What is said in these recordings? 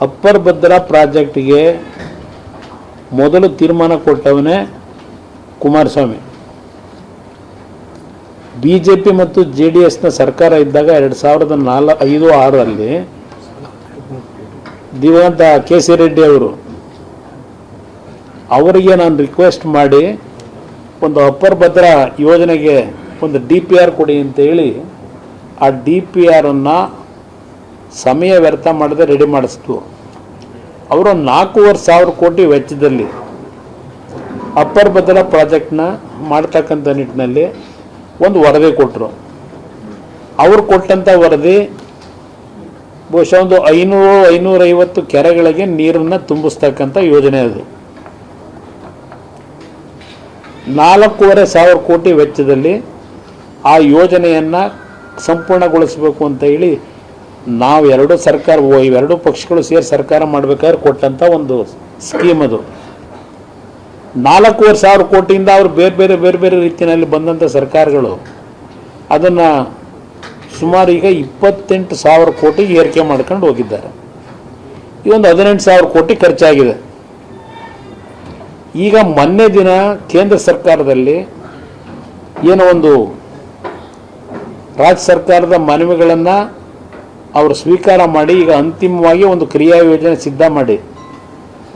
Upper Bhadra ಪ್ರಾಜೆಕ್ಟ್ಗೆ ಮೊದಲು ತೀರ್ಮಾನ ಕೊಟ್ಟವನೇ Kumaraswamy. BJP ಮತ್ತು JDSನ ಸರ್ಕಾರ ಇದ್ದಾಗ 2005-06ರಲ್ಲಿ ದಿವಂಗತ KC ರೆಡ್ಡಿ ಅವರಿಗೆ ನಾನು ರಿಕ್ವೆಸ್ಟ್ ಮಾಡಿ ಒಂದು ಅಪ್ಪರ್ ಭದ್ರಾ ಯೋಜನೆಗೆ ಒಂದು DPR ಕೊಡಿ ಅಂತ ಹೇಳಿ ಆ DPRನ್ನು ಸಮಯ ವ್ಯರ್ಥ ಮಾಡದೆ ರೆಡಿ ಮಾಡಿಸ್ತು. ಅವರು 4,500 ಕೋಟಿ ವೆಚ್ಚದಲ್ಲಿ ಅಪ್ಪರ್ ಭದ್ರಾ ಪ್ರಾಜೆಕ್ಟ್ನ ಮಾಡ್ತಕ್ಕಂಥ ನಿಟ್ಟಿನಲ್ಲಿ ಒಂದು ವರದಿ ಕೊಟ್ಟರು. ಅವರು ಕೊಟ್ಟಂಥ ವರದಿ ಬಹುಶಃ ಒಂದು 500-550 ಕೆರೆಗಳಿಗೆ ನೀರನ್ನು ತುಂಬಿಸ್ತಕ್ಕಂಥ ಯೋಜನೆ ಅದು. 4,500 ಕೋಟಿ ವೆಚ್ಚದಲ್ಲಿ ಆ ಯೋಜನೆಯನ್ನು ಸಂಪೂರ್ಣಗೊಳಿಸಬೇಕು ಅಂತ ಹೇಳಿ ನಾವು ಎರಡೂ ಪಕ್ಷಗಳು ಸೇರಿ ಸರ್ಕಾರ ಮಾಡಬೇಕಾದ್ರೆ ಕೊಟ್ಟಂಥ ಒಂದು ಸ್ಕೀಮ್ ಅದು. 4,500 ಕೋಟಿಯಿಂದ ಅವರು ಬೇರೆ ಬೇರೆ ರೀತಿಯಲ್ಲಿ ಬಂದಂಥ ಸರ್ಕಾರಗಳು ಅದನ್ನು ಸುಮಾರು ಈಗ 28,000 ಕೋಟಿಗೆ ಏರಿಕೆ ಮಾಡ್ಕೊಂಡು ಹೋಗಿದ್ದಾರೆ. ಈ ಒಂದು 18,000 ಕೋಟಿ ಖರ್ಚಾಗಿದೆ. ಈಗ ಮೊನ್ನೆ ದಿನ ಕೇಂದ್ರ ಸರ್ಕಾರದಲ್ಲಿ ಏನೋ ಒಂದು ರಾಜ್ಯ ಸರ್ಕಾರದ ಮನವಿಗಳನ್ನು ಅವರು ಸ್ವೀಕಾರ ಮಾಡಿ ಈಗ ಅಂತಿಮವಾಗಿ ಒಂದು ಕ್ರಿಯಾ ಯೋಜನೆ ಸಿದ್ಧ ಮಾಡಿ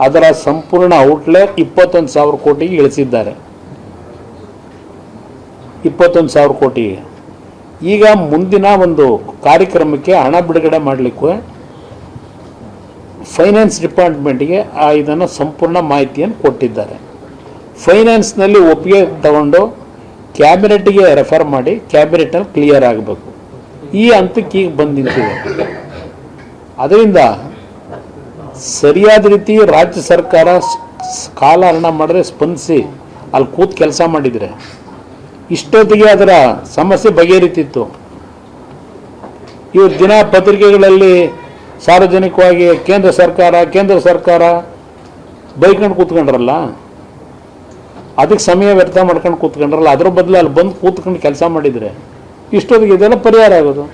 ಅದರ ಸಂಪೂರ್ಣ ಔಟ್ಲೇ 21,000 ಕೋಟಿಗೆ ಇಳಿಸಿದ್ದಾರೆ. 21,000 ಕೋಟಿಗೆ ಈಗ ಮುಂದಿನ ಒಂದು ಕಾರ್ಯಕ್ರಮಕ್ಕೆ ಹಣ ಬಿಡುಗಡೆ ಮಾಡಲಿಕ್ಕೆ ಫೈನಾನ್ಸ್ ಡಿಪಾರ್ಟ್ಮೆಂಟ್ಗೆ ಇದನ್ನು ಸಂಪೂರ್ಣ ಮಾಹಿತಿಯನ್ನು ಕೊಟ್ಟಿದ್ದಾರೆ. ಫೈನಾನ್ಸ್ನಲ್ಲಿ ಒಪ್ಪಿಗೆ ತಗೊಂಡು ಕ್ಯಾಬಿನೆಟ್ಗೆ ರೆಫರ್ ಮಾಡಿ ಕ್ಯಾಬಿನೆಟಲ್ಲಿ ಕ್ಲಿಯರ್ ಆಗಬೇಕು. ಈ ಹಂತಕ್ಕೆ ಈಗ ಬಂದು ನಿಂತಿದೆ. ಅದರಿಂದ ಸರಿಯಾದ ರೀತಿ ರಾಜ್ಯ ಸರ್ಕಾರ ಕಾಲಹರಣ ಮಾಡಿದ್ರೆ ಸ್ಪಂದಿಸಿ ಅಲ್ಲಿ ಕೂತು ಕೆಲಸ ಮಾಡಿದರೆ ಇಷ್ಟೊತ್ತಿಗೆ ಅದರ ಸಮಸ್ಯೆ ಬಗೆಹರಿತಿತ್ತು. ಇವರು ದಿನ ಪತ್ರಿಕೆಗಳಲ್ಲಿ ಸಾರ್ವಜನಿಕವಾಗಿ ಕೇಂದ್ರ ಸರ್ಕಾರ ಬೈಕೊಂಡು ಕೂತ್ಕೊಂಡ್ರಲ್ಲ, ಅದಕ್ಕೆ ಸಮಯ ವ್ಯರ್ಥ ಮಾಡ್ಕೊಂಡು ಕೂತ್ಕೊಂಡ್ರಲ್ಲ, ಅದ್ರ ಬದಲು ಅಲ್ಲಿ ಬಂದು ಕೂತ್ಕೊಂಡು ಕೆಲಸ ಮಾಡಿದರೆ ಇಷ್ಟೊತ್ತಿಗೆ ಇದೆಲ್ಲ ಪರಿಹಾರ ಆಗೋದು.